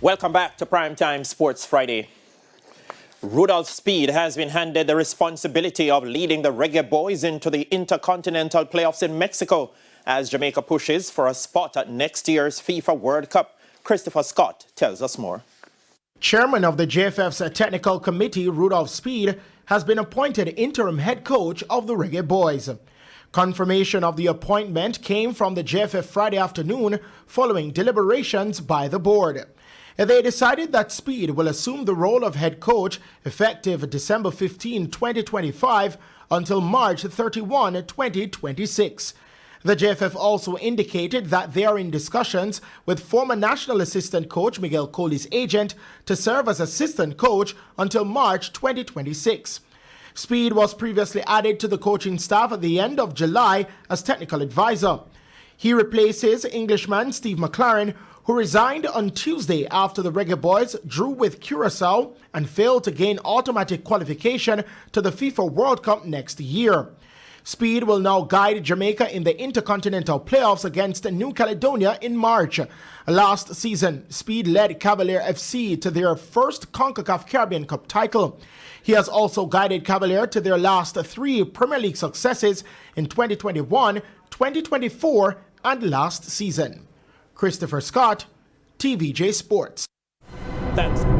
Welcome back to Primetime Sports Friday. Rudolph Speid has been handed the responsibility of leading the Reggae Boyz into the Intercontinental Playoffs in Mexico as Jamaica pushes for a spot at next year's FIFA World Cup. Christopher Scott tells us more. Chairman of the JFF's Technical Committee, Rudolph Speid, has been appointed interim head coach of the Reggae Boyz. Confirmation of the appointment came from the JFF Friday afternoon following deliberations by the board. They decided that Speid will assume the role of head coach effective December 15, 2025 until March 31, 2026. The JFF also indicated that they are in discussions with former national assistant coach Miguel Coley's agent to serve as assistant coach until March 2026. Speid was previously added to the coaching staff at the end of July as technical advisor. He replaces Englishman Steve McLaren, who resigned on Tuesday after the Reggae Boyz drew with Curaçao and failed to gain automatic qualification to the FIFA World Cup next year. Speid will now guide Jamaica in the Intercontinental Playoffs against New Caledonia in March. Last season, Speid led Cavalier FC to their first CONCACAF Caribbean Cup title. He has also guided Cavalier to their last 3 Premier League successes in 2021, 2024, and last season. Christopher Scott, TVJ Sports. Thanks.